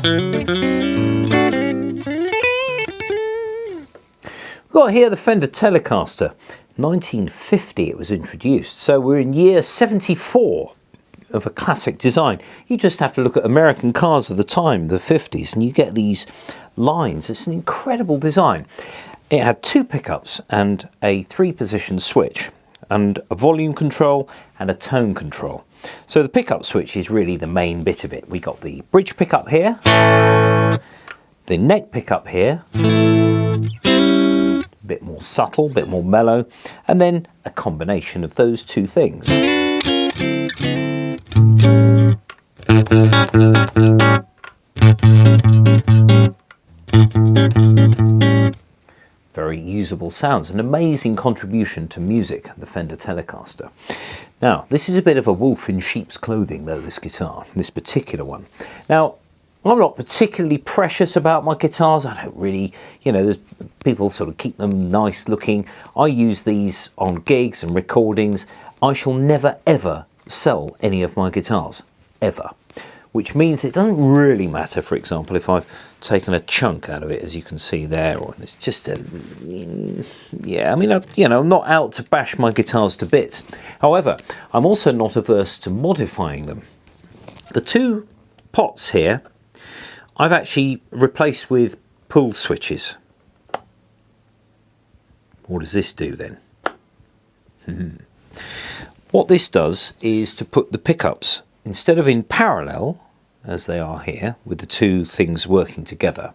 We've got here the Fender Telecaster. 1950 it was introduced, so we're in year 74 of a classic design. You just have to look at American cars of the time, the 50s, and you get these lines. It's an incredible design. It had 2 pickups and a 3-position switch, and a volume control and a tone control. So the pickup switch is really the main bit of it. We got the bridge pickup here, the neck pickup here, bit more subtle, bit more mellow, and then a combination of those 2 things. Very usable sounds, an amazing contribution to music, the Fender Telecaster. Now, this is a bit of a wolf in sheep's clothing though, this guitar, this particular one. Now, I'm not particularly precious about my guitars. I don't really, you know, there's people sort of keep them nice looking. I use these on gigs and recordings. I shall never ever sell any of my guitars, ever. Which means it doesn't really matter, for example, if I've taken a chunk out of it, as you can see there, or it's just a, yeah, I mean, I'm not out to bash my guitars to bits. However, I'm also not averse to modifying them. The 2 pots here, I've actually replaced with pull switches. What does this do then? What this does is to put the pickups, instead of in parallel, as they are here, with the 2 things working together,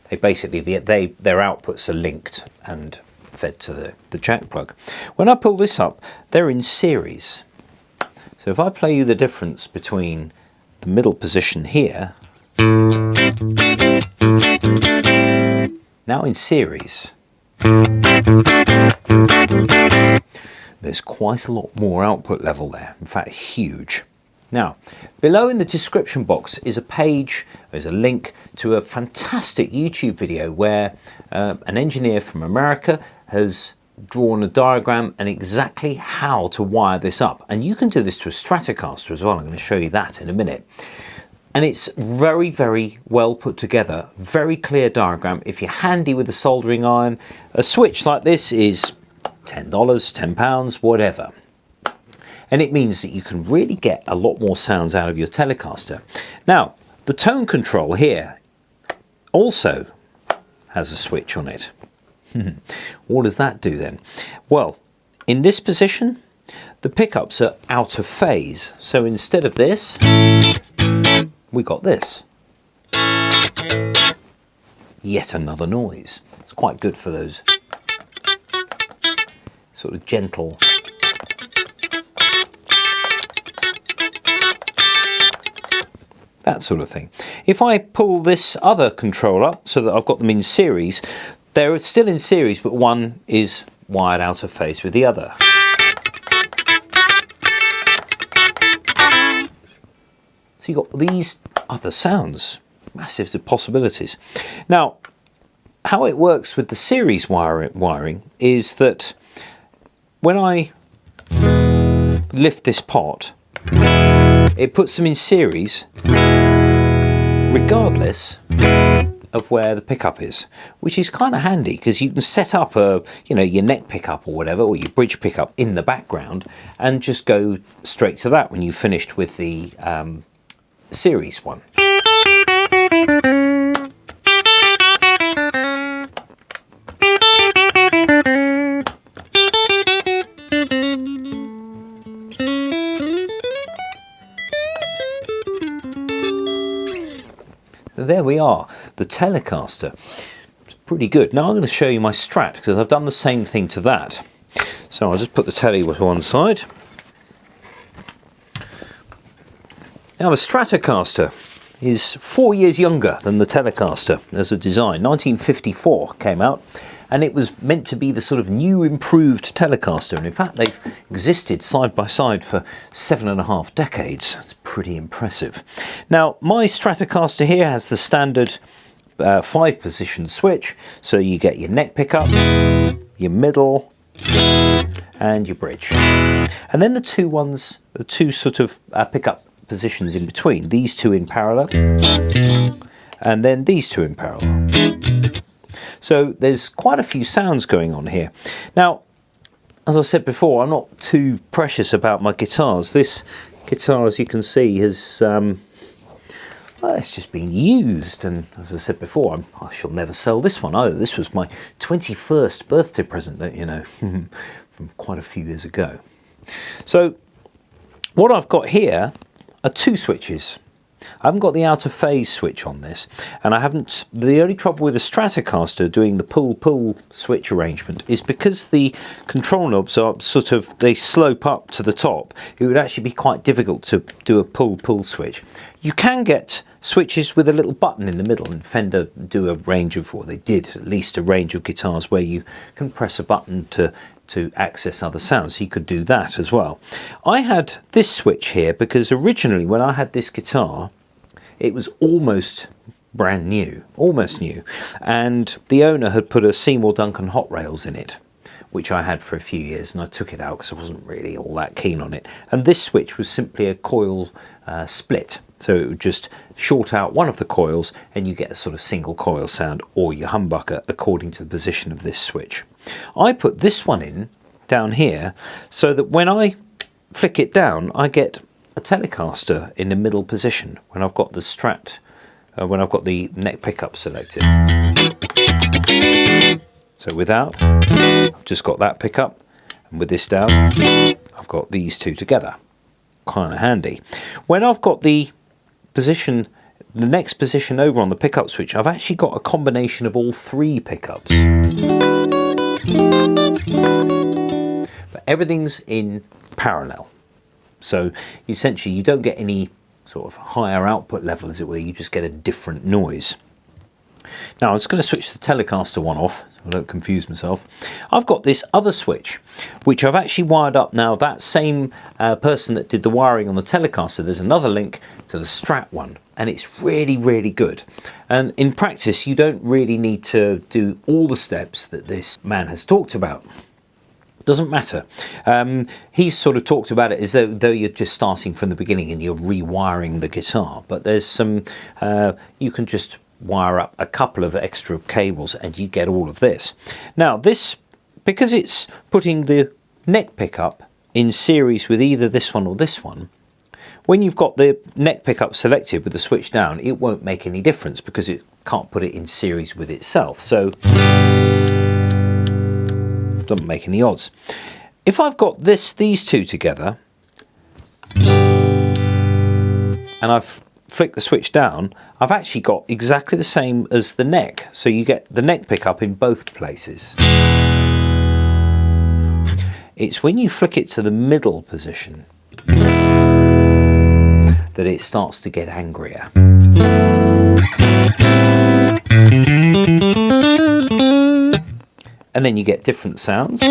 they basically, their outputs are linked and fed to the jack plug. When I pull this up, they're in series. So if I play you the difference between the middle position here, now in series, there's quite a lot more output level there. In fact, huge. Now, below in the description box is a page, there's a link to a fantastic YouTube video where an engineer from America has drawn a diagram and exactly how to wire this up. And you can do this to a Stratocaster as well. I'm going to show you that in a minute. And it's very, very well put together, very clear diagram. If you're handy with a soldering iron, a switch like this is $10, £10, whatever. And it means that you can really get a lot more sounds out of your Telecaster. Now, the tone control here also has a switch on it. What does that do then? Well, in this position, the pickups are out of phase. So instead of this, we got this. Yet another noise. It's quite good for those sort of gentle that sort of thing. If I pull this other control up so that I've got them in series, they're still in series, but one is wired out of phase with the other. So you've got these other sounds, massive possibilities. Now, how it works with the series wiring is that when I lift this pot, it puts them in series regardless of where the pickup is, which is kind of handy because you can set up your neck pickup or whatever, or your bridge pickup in the background and just go straight to that when you've finished with the series one. There we are, the Telecaster. It's pretty good. Now I'm going to show you my Strat because I've done the same thing to that. So I'll just put the Tele to one side. Now the Stratocaster is 4 years younger than the Telecaster as a design. 1954 came out, and it was meant to be the sort of new improved Telecaster, and in fact they've existed side by side for 7.5 decades. It's pretty impressive. Now my Stratocaster here has the standard 5-position switch, so you get your neck pickup, your middle and your bridge, and then the two sort of pickup positions in between, these two in parallel and then these two in parallel. So there's quite a few sounds going on here. Now, as I said before, I'm not too precious about my guitars. This guitar, as you can see, has well, it's just been used, and as I said before, I shall never sell this one either. This was my 21st birthday present, don't you know, from quite a few years ago. So what I've got here are two switches. I haven't got the out of phase switch on this, and I haven't. The only trouble with the Stratocaster doing the pull-pull switch arrangement is because the control knobs are sort of, they slope up to the top. It would actually be quite difficult to do a pull-pull switch. You can get switches with a little button in the middle, and Fender do a range of, or they did at least a range of guitars where you can press a button to access other sounds. So you could do that as well. I had this switch here because originally when I had this guitar, it was almost brand new, almost new, and the owner had put a Seymour Duncan hot rails in it, which I had for a few years, and I took it out because I wasn't really all that keen on it. And this switch was simply a coil split, so it would just short out one of the coils and you get a sort of single coil sound, or your humbucker, according to the position of this switch. I put this one in down here so that when I flick it down, I get a Telecaster in the middle position when I've got the Strat, when I've got the neck pickup selected. So without, I've just got that pickup, and with this down, I've got these two together. Kind of handy. When I've got the position, the next position over on the pickup switch, I've actually got a combination of all three pickups. But everything's in parallel. So essentially you don't get any sort of higher output level, as it were, you just get a different noise. Now I'm just going to switch the Telecaster one off, so I don't confuse myself. I've got this other switch, which I've actually wired up now. That same person that did the wiring on the Telecaster, there's another link to the Strat one, and it's really, really good. And in practice, you don't really need to do all the steps that this man has talked about. Doesn't matter. He's sort of talked about it as though you're just starting from the beginning and you're rewiring the guitar, but there's some, you can just wire up a couple of extra cables and you get all of this. Now this, because it's putting the neck pickup in series with either this one or this one, when you've got the neck pickup selected with the switch down, it won't make any difference because it can't put it in series with itself. So doesn't make any odds. If I've got these two together and I've flicked the switch down, I've actually got exactly the same as the neck. So you get the neck pickup in both places. It's when you flick it to the middle position that it starts to get angrier. And then you get different sounds.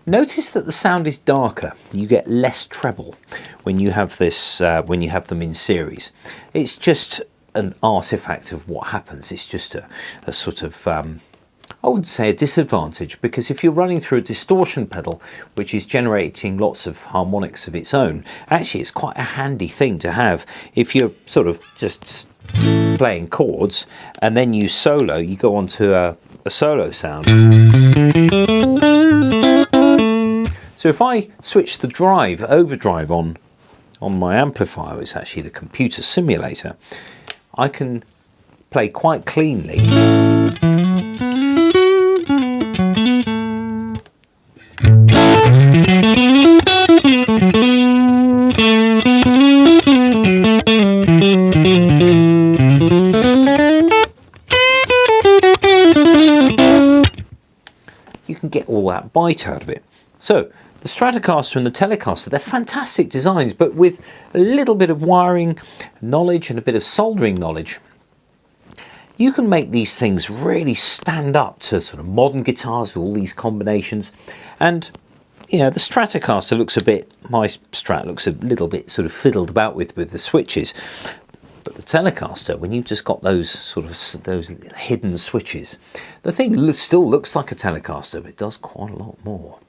Notice that the sound is darker. You get less treble when you have this, when you have them in series. It's just an artifact of what happens. It's just a sort of, I wouldn't say a disadvantage, because if you're running through a distortion pedal which is generating lots of harmonics of its own, actually it's quite a handy thing to have. If you're sort of just playing chords and then you solo, you go on to a solo sound. So if I switch the overdrive on my amplifier, it's actually the computer simulator, I can play quite cleanly. You can get all that bite out of it. So the Stratocaster and the Telecaster, they're fantastic designs, but with a little bit of wiring knowledge and a bit of soldering knowledge, you can make these things really stand up to sort of modern guitars with all these combinations. And you know, the Stratocaster looks a bit, my Strat looks a little bit sort of fiddled about with the switches. But the Telecaster, when you've just got those sort of those hidden switches, the thing still looks like a Telecaster, but it does quite a lot more.